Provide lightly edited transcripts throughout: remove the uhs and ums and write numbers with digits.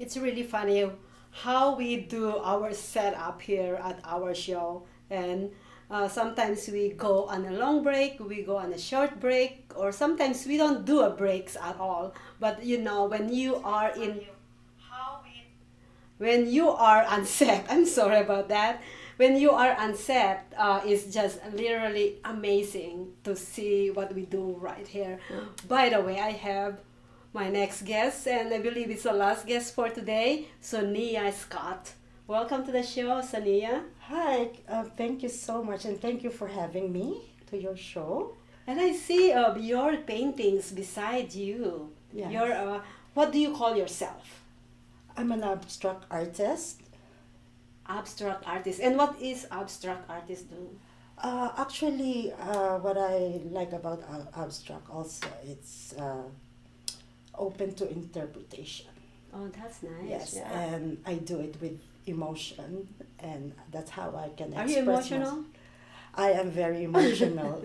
it's really funny how we do our setup here at our show. And sometimes we go on a long break, we go on a short break, or sometimes we don't do a breaks at all. But when you are in when you are unset, I'm sorry about that. When you are unset, it's just literally amazing to see what we do right here. By the way, I have my next guest, and I believe it's the last guest for today, Soniya Scott. Welcome to the show, Soniya. Hi, thank you so much, and thank you for having me to your show. And I see your paintings beside you. You're, Yes, what do you call yourself? I'm an abstract artist. Abstract artist. And what is abstract artist do? What I like about abstract also, it's open to interpretation. Oh, that's nice. Yes, Yeah. and I do it with emotion, and that's how I can Are you express myself. emotional? I am very emotional.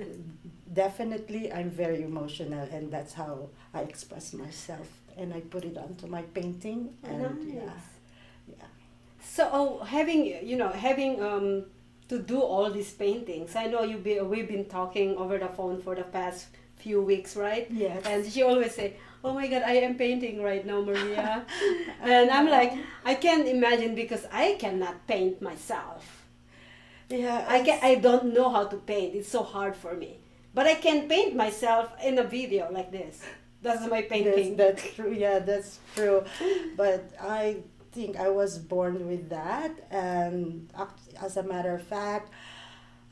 Definitely, I'm very emotional, and that's how I express myself. And I put it onto my painting, and yeah, Nice. yeah. So, having to do all these paintings. I know we've been talking over the phone for the past few weeks, right? Yes. And she always say, "Oh my God, I am painting right now, Maria," I and I'm like, know. I can't imagine because I cannot paint myself. Yeah, I don't know how to paint. It's so hard for me. But I can paint myself in a video like this. That's my painting. that's true. Yeah, that's true. But I think I was born with that, and as a matter of fact,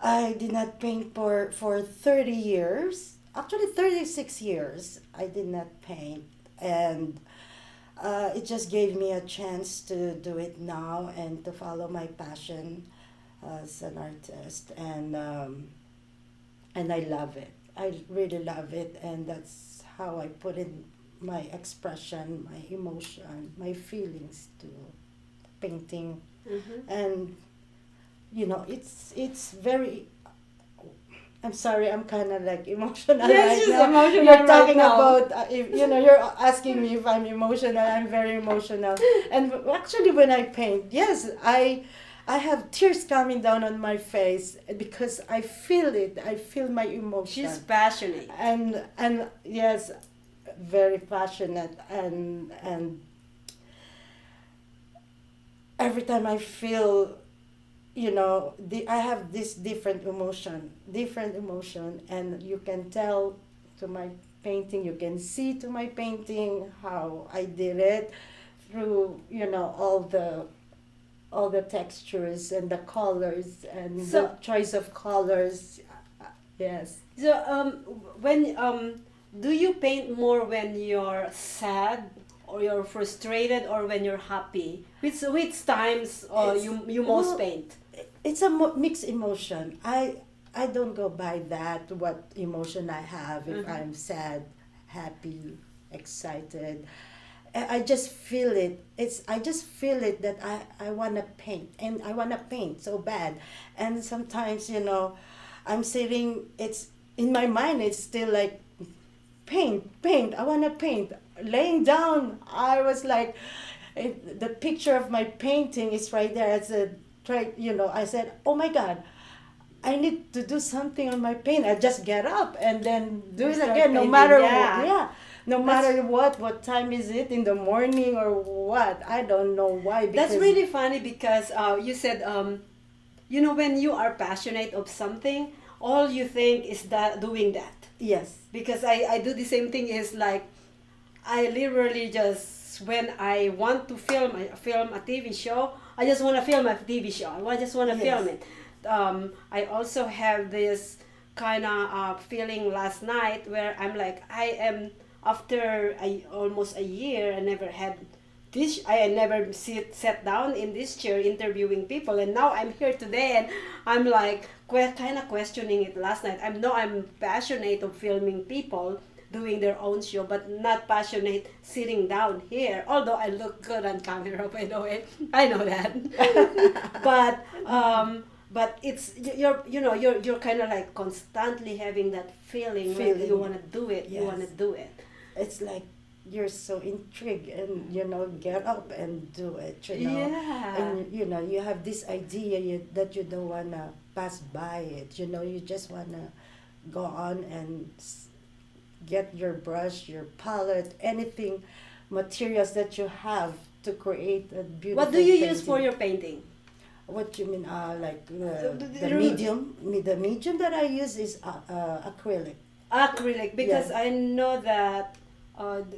I did not paint for 30 years. Actually, 36 years. I did not paint, and it just gave me a chance to do it now and to follow my passion as an artist, and I love it. I really love it, and that's how I put in my expression, my emotion, my feelings to painting, Hmm. and it's very. I'm sorry, I'm kind of like emotional Yes, right she's now. emotional You're right talking now. about if you're asking me if I'm emotional. I'm very emotional, and actually, when I paint, yes, I have tears coming down on my face because I feel it. I feel my She's emotion, passionate. and yes, very passionate, and every time I feel, I have this different emotion, and you can tell to my painting. You can see to my painting how I did it through all the textures and the colors and the So, choice of colors. Yes. so, when do you paint more when you're sad or you're frustrated or when you're happy? Which times It's you most well, paint? it's a mixed emotion. I don't go by that what emotion I have if Uh-huh. I'm sad, happy, excited. I just feel it. I just feel it that I wanna paint, and I wanna paint so bad. And sometimes, I'm sitting. It's in my mind. It's still like paint, paint. I wanna paint. Laying down, I was like, the picture of my painting is right there. I said, oh my God, I need to do something on my paint. I just get up and then do You it start again, no painting, matter yeah. yeah, no That's matter what time is it in the morning or what. I don't know why that's because really funny because you said when you are passionate of something, all you think is that doing that. yes, Because I do the same thing is like I literally just when I want to film a TV show, I just want to film a TV show. Just want to film yes, it. I also have this kind of feeling last night where I'm like I am after almost a year. I never had this. I never sat down in this chair interviewing people, and now I'm here today, and I'm like kind of questioning it last night. I'm passionate of filming people doing their own show, but not passionate sitting down here. Although I look good on camera, by the way, I know that. but it's you're kind of like constantly having that feeling like you feeling want to do it, you want to yes. do it. It's like you're so intrigued and get up and do it, Yeah. and you have this idea that you don't wanna pass by it, you just wanna go on and get your brush, your palette, anything, materials that you have to create a What beautiful do you use for painting. your painting? What you mean? Like the You- medium. The medium that I use is acrylic. Acrylic, Yeah. because I know that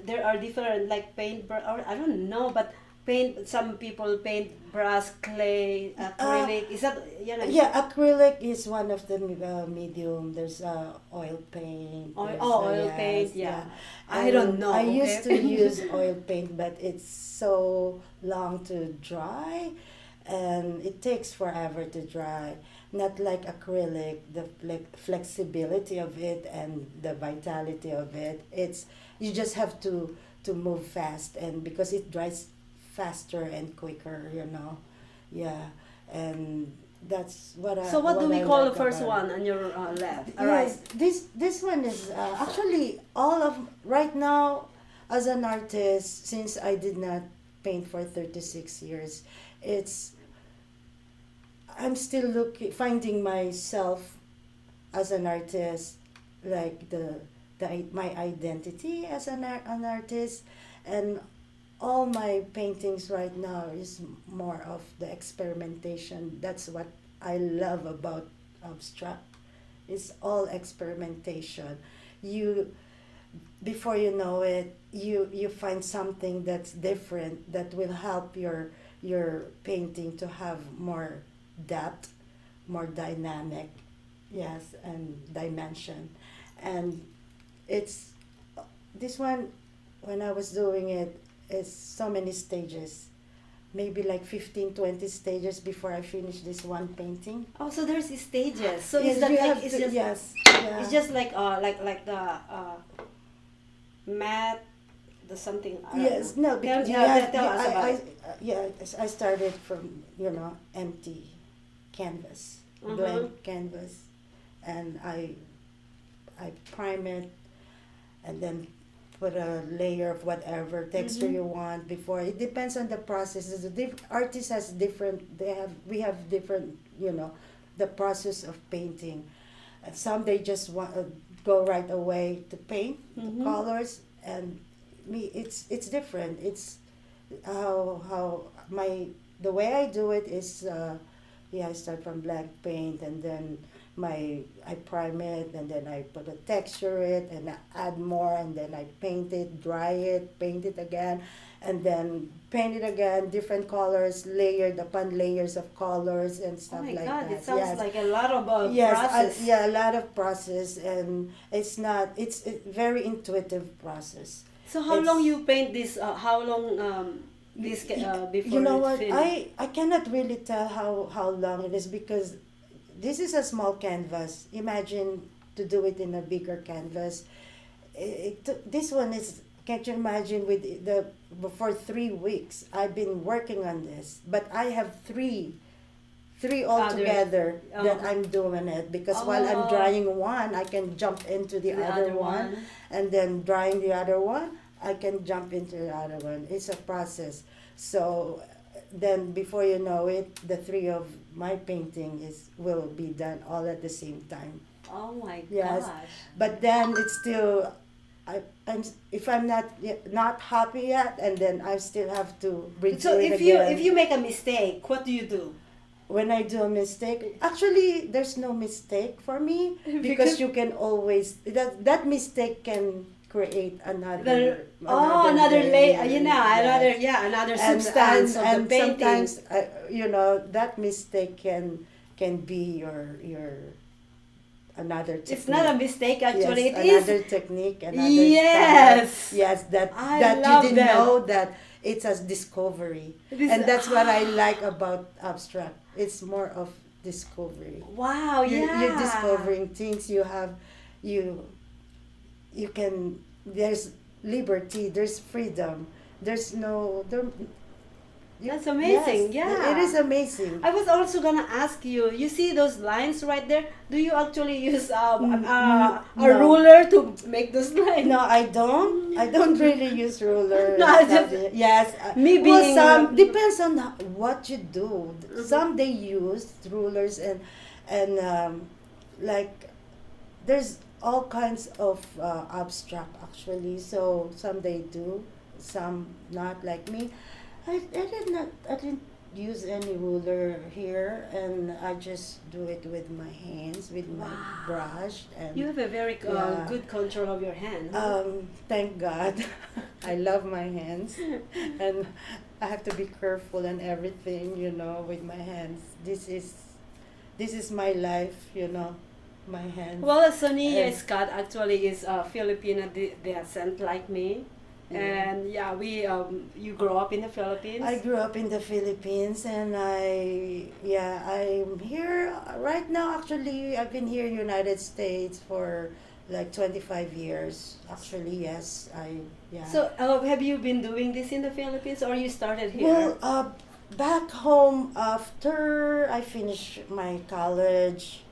there are different like or I don't know, but paint. Some people paint brass, clay, Uh, acrylic. Is that yeah, acrylic is one of the medium. There's oil paint. Oil, There's oh, oil paint? yes, Yeah, yeah. I don't And I know. used to Okay. use oil paint, but it's so long to dry, and it takes forever to dry. Not like acrylic, the flexibility of it and the vitality of it. It's you just have to move fast, and because it dries faster and quicker, yeah, and that's So what do what we I call the like first about it. one on your left? All right. Yes, this one is actually all of right now as an artist, since I did not paint for 36 years. It's I'm still looking finding myself as an artist, like my identity as an artist, and all my paintings right now is more of the experimentation. That's what I love about abstract. It's all experimentation. You Before you know it, you find something that's different that will help your painting to have more depth, more dynamic, yes, and dimension. And it's this one, when I was doing it, is so many stages, maybe like 15, 20 stages before I finish this one painting. Oh, so there's these stages. So is Yes, that you like have to, yes, it's yeah. just like the matte, the something I don't Yes, no, know. because you have, Tell us about it. yeah, I started from, empty canvas, Mm-hmm. blank canvas, and I prime it, and then put a layer of whatever texture Mm-hmm. you want before. It depends on the process. The artist has different, we have different, the process of painting. And some they just want go right away to paint the Mm-hmm. colors, and me it's different. It's how my the way I do it is yeah, I start from blank paint, and then I prime it, and then I put a texture it, and I add more, and then I paint it, dry it, paint it again, and then paint it again, different colors, layered upon layers of colors and Oh stuff my like God, it that. sounds Yes. like a lot of Yes, process. yeah, a lot of process, and it's a very intuitive process. So how long It's you paint this? How long this you before know it what? finish? I cannot really tell how long it is, because this is a small canvas. Imagine to do it in a bigger canvas. This one is, can't you imagine, with the for 3 weeks I've been working on this, but I have three Other, altogether that uh, I'm doing it, because while I'm oh, drying one, I can jump into the the other other one, one. and then drying the other one, I can jump into the other one. It's a process. So then before you know it, the three of my painting is will be done all at the same time. Oh my Yes, gosh. but then it's still. If I'm not happy yet, and then I still have to So redo it if again. you make a mistake, what do you do? When I do a mistake, actually, there's no mistake for me, Because because you can always that mistake can create the another layer, layer, another yes. another And substance of the painting. sometimes that mistake can be your another technique. It's not a mistake actually. Yes, It is. another technique, another style. Yes. Yes, I that you love didn't that. know that it's a discovery, It is. and that's what I like about abstract. It's more of discovery. Wow. Yeah. You're discovering things. You you can. There's liberty. There's freedom. There's no there. That's amazing. Yes, Yeah. it is amazing. I was also gonna ask you. You see those lines right there? Do you actually use a No. ruler to make those lines? No, I don't. I don't really use ruler. No, and I stuff. just- Yes. Me Well, being some depends on what you do. Mhm. Some they use rulers and like there's all kinds of abstract actually. So some they do, some not like me. I didn't use any ruler here, and I just do it with my hands, with my Wow. brush, and You have a very Yeah. good control of your hand. Huh? thank God. I love my hands, and I have to be careful and everything, with my hands. This is my life, my hands. Well, Soniya And- Scott actually is Filipino descent like me, Yeah. and yeah, we you grow up in the Philippines. I grew up in the Philippines, and I'm here right now. Actually, I've been here in United States for like 25 years. Actually, yes, yeah. So, have you been doing this in the Philippines, or you started here? Well, back home after I finished my college,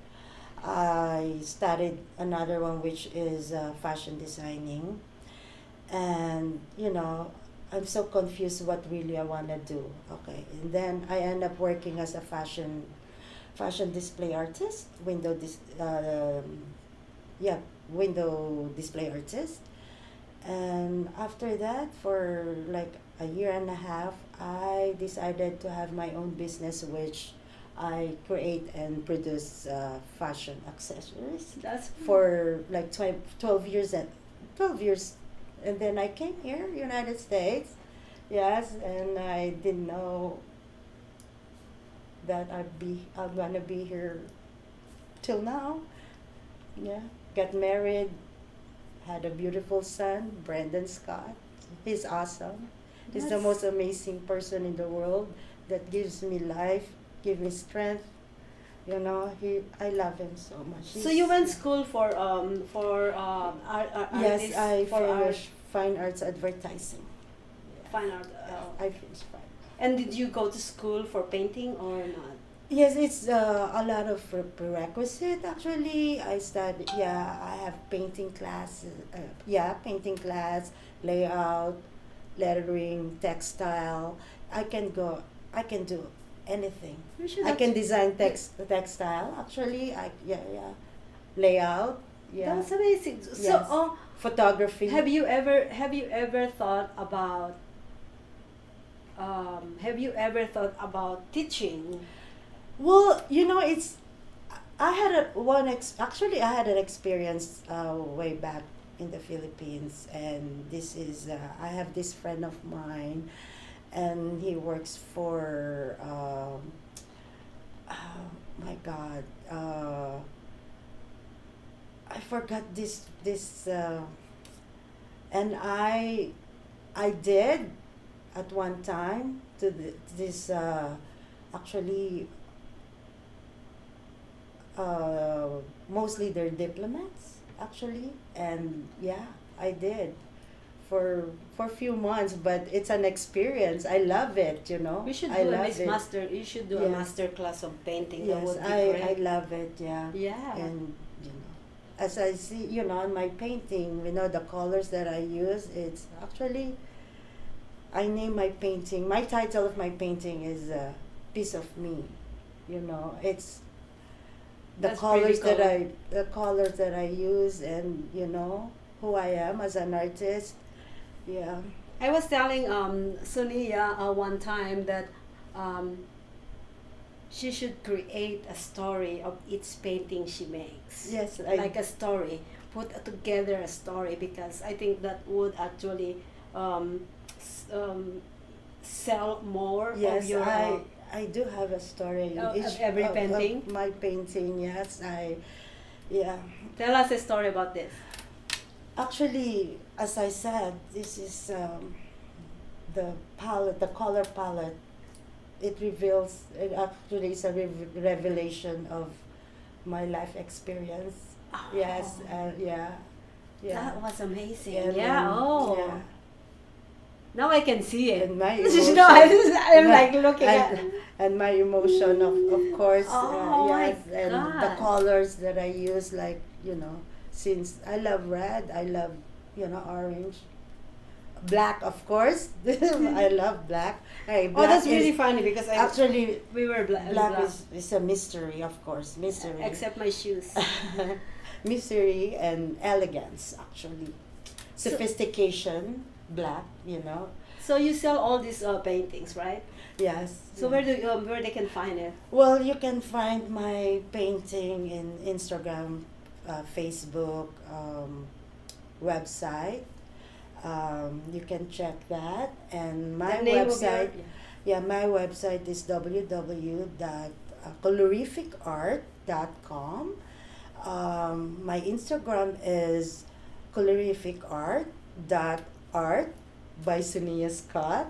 I studied another one, which is fashion designing, and I'm so confused what really I want to do. Okay, and then I end up working as a fashion display artist, yeah, window display artist. And after that, for like a year and a half, I decided to have my own business, which I create and produce fashion accessories That's for like 12 years. 12 years, and then I came here, United States. Yes, and I didn't know that I'm gonna be here till now. Yeah, got married, had a beautiful son, Brandon Scott. He's awesome. He's the That's- most amazing person in the world that gives me life, gives me strength. I love him so much. So you went school for Yes, artists, I for art, finished fine arts advertising. fine art. I finished fine. And did you go to school for painting or not? Yes, it's a lot of prerequisite actually. I have painting classes. Painting class, layout, lettering, textile. I can do anything. You should I can actu- design textile actually. Layout. Yeah. That's amazing. So, Yes. Photography. have you ever thought about teaching? Well, it's. I had actually I had an experience way back in the Philippines, and this is I have this friend of mine, and he works for oh my God, I forgot this and I did at one time to this actually mostly they're diplomats actually, and yeah, I did for a few months, but it's an experience. I love it. We should I do love it. You should do a Yes. master class of painting. That Yes, would be I great. love it. Yeah. Yeah. And as I see, on my painting, the colors that I use, it's actually I name my painting. My title of my painting is "Piece of Me." It's the That's pretty colors that I use, and who I am as an artist. Yeah. I was telling Soniya one time that um, she should create a story of each painting she makes. Yes, Like a story. Put together a story, because I think that would actually sell more Yes, of your. I do have a story in Of each every of painting? my painting. Yes, yeah. Tell us a story about this. Actually, as I said, this is the palette, the color palette. It reveals. It actually is a revelation of my life experience. Yes, Oh. yeah. That was amazing. And Yeah. then, Oh. yeah. Now I can see it. And my No, emotion, I'm like looking at. and my emotion of course, Oh my yes, and the God. colors that I use, like, since I love red, I love, orange, black, of course. I love black. Hey, Oh, black that's is really funny because actually, we were black black. is a mystery, of course, mystery. Except my shoes. Mystery and elegance, actually, So, sophistication, black, so you sell all these paintings, right? yes. So Yeah. where they can find it? Well, you can find my painting in Instagram, Facebook, website. You can check that. And my The name website, of your yeah, my website is www.colorificart.com. My Instagram is colorificart.art by Soniya Scott.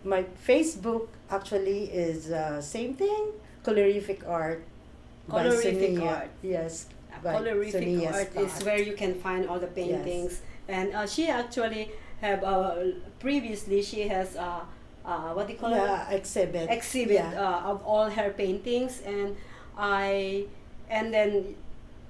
My Facebook actually is same thing, Colorific Art by Colorific Soniya. Art. Yes, by Colorific Soniya art is Scott. where you can find all the paintings, and she actually have previously she has what do you call it? Yeah, exhibit. Exhibit Yeah. of all her paintings, and I and then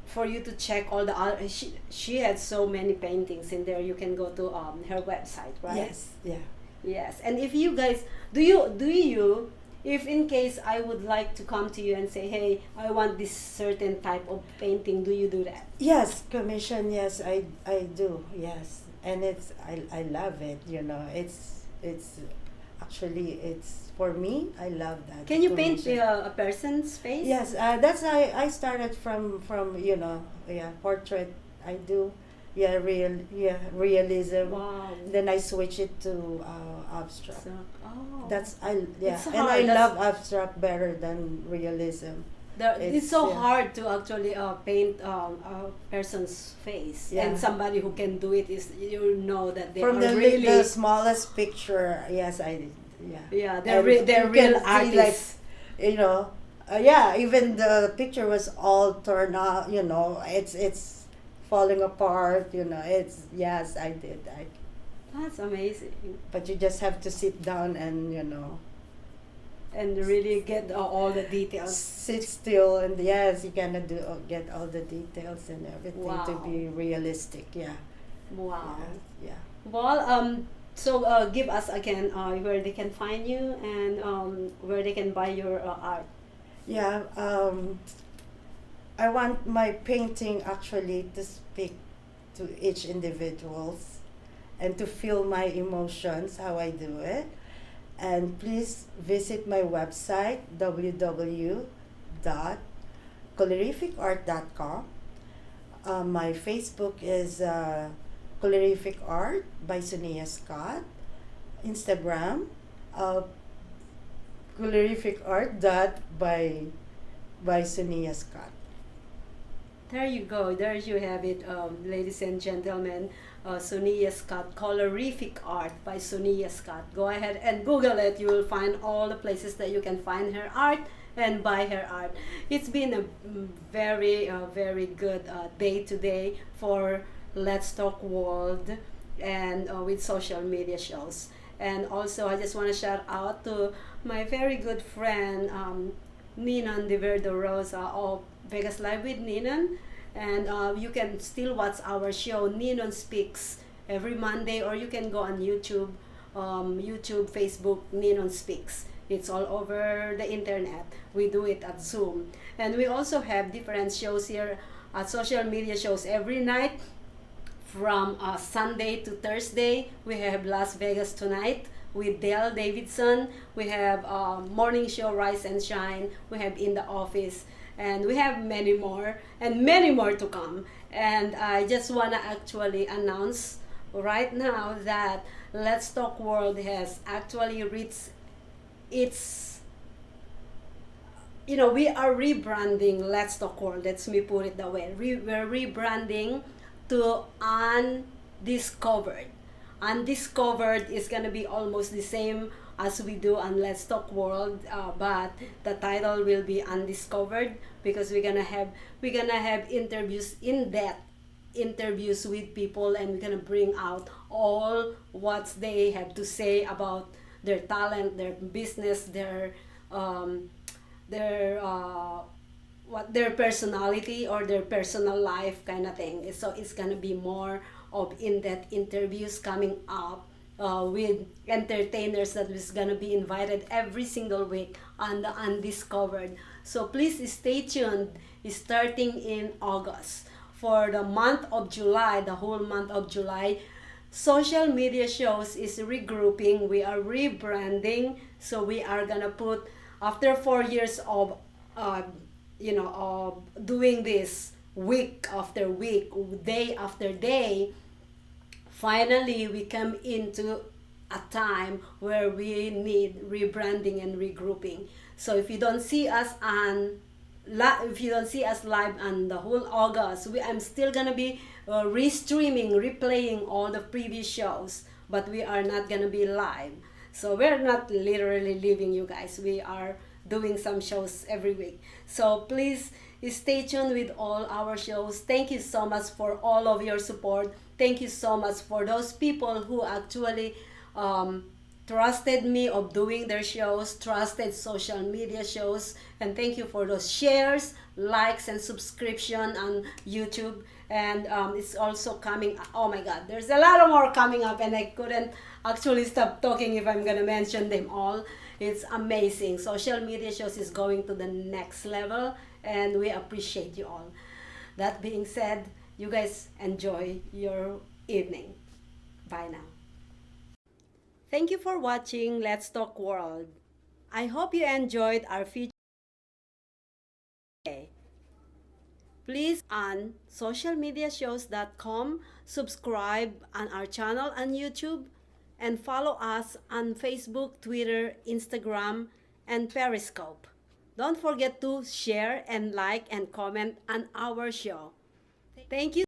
for you to check all the other, she had so many paintings in there. You can go to her website, right? Yes, yeah. Yes, and if you guys do you if in case I would like to come to you and say, hey, I want this certain type of painting, do you do that? Yes, commission, yes, I do, yes. And I love it, it's actually, it's for me, I love that. Can you paint commission. a person's face? Yes, that's I started from yeah, portrait. I do, yeah, realism. Wow. Then I switch it to abstract. So, oh. That's yeah, It's and hard. I That's- love abstract better than realism. It's so yeah. hard to actually paint a person's face, Yeah. and somebody who can do it is you know that they From are the really the smallest picture, yes, I did. Yeah. yeah And they're you real can see, like, artists. Yeah, even the picture was all turned out, it's falling apart, it's, yes, I did. That's amazing, But you just have to sit down and, and really get all the details. sit still, and yes, you gonna get all the details and everything to Wow. be realistic, yeah. Wow. Yeah. Well, so give us again where they can find you and where they can buy your art. Yeah, I want my painting actually to speak to each individuals and to feel my emotions, how I do it. And please visit my website, www.colorificart.com. My Facebook is Colorific Art by Soniya Scott. Instagram, Colorific Art by Soniya Scott. There you go. There you have it, ladies and gentlemen. Soniya Scott, Colorific Art by Soniya Scott. Go ahead and Google it. You will find all the places that you can find her art and buy her art. It's been a very good day today for Let's Talk World and with social media shows. And also, I just want to shout out to my very good friend, Ninon de Verdo Rosa of Vegas Live with Ninon. And you can still watch our show, Ninon Speaks, every Monday, or you can go on YouTube, Facebook, Ninon Speaks. It's all over the internet. We do it at Zoom. And we also have different shows here, social media shows every night. From Sunday to Thursday, we have Las Vegas Tonight with Dale Davidson. We have Morning Show Rise and Shine. We have In the Office. And we have many more to come. And I just want to actually announce right now that Let's Talk World has actually reached its, we are rebranding Let's Talk World. Let me put it that way. We're rebranding to Undiscovered. Undiscovered is gonna be almost the same as we do on Let's Talk World, but the title will be Undiscovered because we're gonna have interviews in depth interviews with people, and we're gonna bring out all what they have to say about their talent, their business, um, their what their personality or their personal life kind of thing. So it's gonna be more of in-depth interviews coming up with entertainers that is gonna be invited every single week on the Undiscovered. So please stay tuned. Starting in August, for the month of July, the whole month of July, social media shows is regrouping. We are rebranding. So we are gonna put, after 4 years of uh, of doing this week after week, day after day, finally we come into a time where we need rebranding and regrouping. So if you don't see us on if you don't see us live on the whole August, I'm still gonna be restreaming, replaying all the previous shows, but we are not gonna be live. So we're not literally leaving you guys. We are doing some shows every week. So please stay tuned with all our shows. Thank you so much for all of your support. Thank you so much for those people who actually trusted me of doing their shows, trusted social media shows, and thank you for those shares, likes, and subscription on YouTube. And it's also coming, oh my god, there's a lot of more coming up, and I couldn't actually stop talking if I'm gonna mention them all. It's amazing. Social media shows is going to the next level, and we appreciate you all. That being said, you guys enjoy your evening. Bye now. Thank you for watching Let's Talk World. I hope you enjoyed our feature today. Please on socialmediashows.com, subscribe on our channel on YouTube, and follow us on Facebook, Twitter, Instagram, and Periscope. Don't forget to share and like and comment on our show. Thank you.